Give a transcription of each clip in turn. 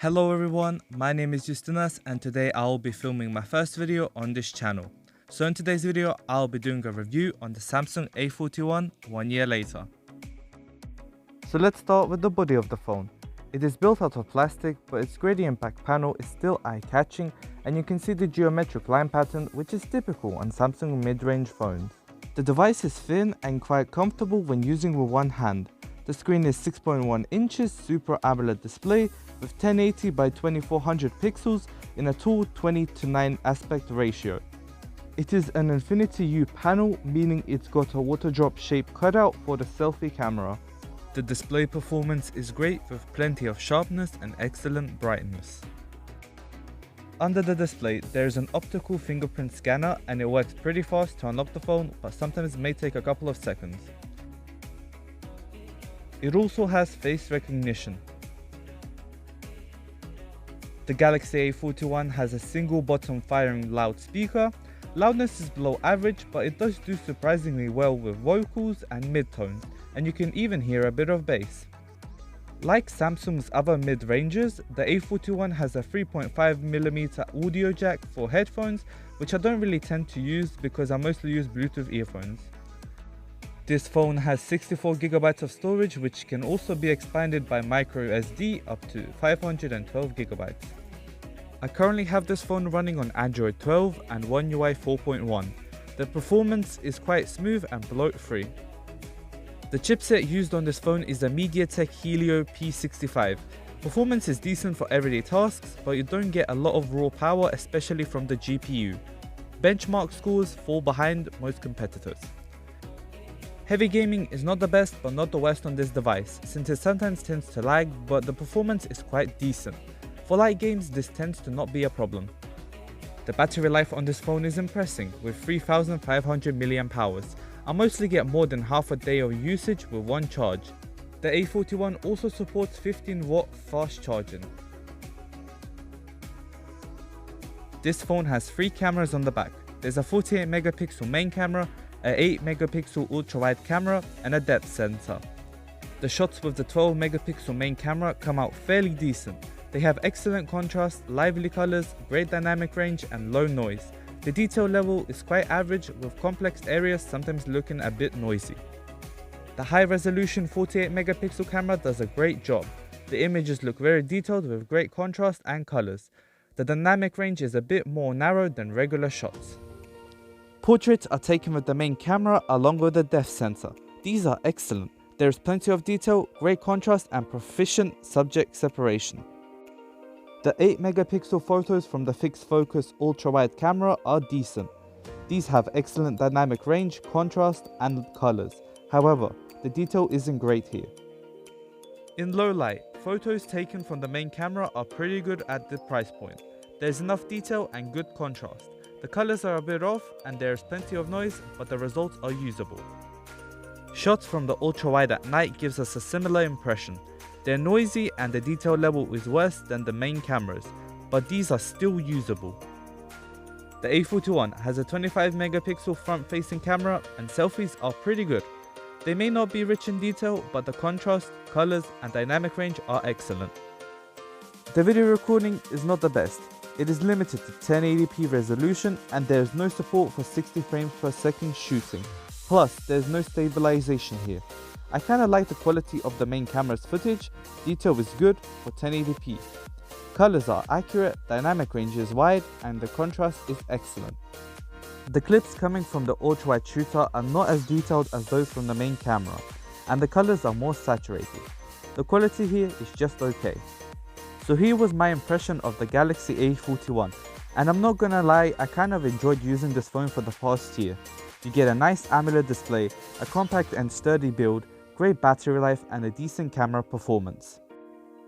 Hello everyone, my name is Justinas and today I will be filming my first video on this channel. So in today's video, I'll be doing a review on the Samsung A41 1 year later. So let's start with the body of the phone. It is built out of plastic, but its gradient back panel is still eye-catching, and you can see the geometric line pattern which is typical on Samsung mid-range phones. The device is thin and quite comfortable when using with one hand. The screen is 6.1 inches Super AMOLED display with 1080 by 2400 pixels in a tall 20:9 aspect ratio. It is an Infinity U panel, meaning it's got a water drop shape cutout for the selfie camera. The display performance is great with plenty of sharpness and excellent brightness. Under the display, there is an optical fingerprint scanner and it works pretty fast to unlock the phone, but sometimes it may take a couple of seconds. It also has face recognition. The Galaxy A41 has a single bottom firing loudspeaker. Loudness is below average, but it does do surprisingly well with vocals and mid-tones, and you can even hear a bit of bass. Like Samsung's other mid-ranges, the A41 has a 3.5mm audio jack for headphones, which I don't really tend to use because I mostly use Bluetooth earphones. This phone has 64GB of storage, which can also be expanded by microSD up to 512GB. I currently have this phone running on Android 12 and One UI 4.1. The performance is quite smooth and bloat-free. The chipset used on this phone is a MediaTek Helio P65. Performance is decent for everyday tasks, but you don't get a lot of raw power, especially from the GPU. Benchmark scores fall behind most competitors. Heavy gaming is not the best but not the worst on this device, since it sometimes tends to lag, but the performance is quite decent. For light games, this tends to not be a problem. The battery life on this phone is impressive, with 3500 mAh. I mostly get more than half a day of usage with one charge. The A41 also supports 15W fast charging. This phone has 3 cameras on the back. There's a 48MP main camera, a 8MP ultrawide camera and a depth sensor. The shots with the 12MP main camera come out fairly decent. They have excellent contrast, lively colors, great dynamic range and low noise. The detail level is quite average, with complex areas sometimes looking a bit noisy. The high resolution 48MP camera does a great job. The images look very detailed with great contrast and colors. The dynamic range is a bit more narrow than regular shots. Portraits are taken with the main camera along with the depth sensor. These are excellent. There is plenty of detail, great contrast and proficient subject separation. The 8MP photos from the fixed focus ultrawide camera are decent. These have excellent dynamic range, contrast and colors. However, the detail isn't great here. In low light, photos taken from the main camera are pretty good at the price point. There's enough detail and good contrast. The colors are a bit off and there is plenty of noise, but the results are usable. Shots from the ultrawide at night gives us a similar impression. They're noisy and the detail level is worse than the main cameras, but these are still usable. The A41 has a 25MP front-facing camera and selfies are pretty good. They may not be rich in detail, but the contrast, colors and dynamic range are excellent. The video recording is not the best. It is limited to 1080p resolution and there is no support for 60 frames per second shooting. Plus, there is no stabilization here. I kinda like the quality of the main camera's footage. Detail is good for 1080p. Colors are accurate, dynamic range is wide and the contrast is excellent. The clips coming from the ultrawide shooter are not as detailed as those from the main camera, and the colors are more saturated. The quality here is just okay. So here was my impression of the Galaxy A41, and I'm not gonna lie, I kind of enjoyed using this phone for the past year. You get a nice AMOLED display, a compact and sturdy build, great battery life and a decent camera performance.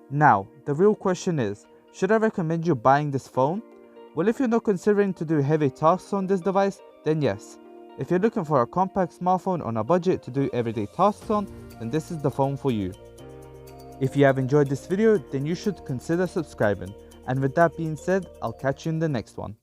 Now, the real question is, should I recommend you buying this phone? Well, if you're not considering to do heavy tasks on this device, then yes. If you're looking for a compact smartphone on a budget to do everyday tasks on, then this is the phone for you. If you have enjoyed this video, then you should consider subscribing. And with that being said, I'll catch you in the next one.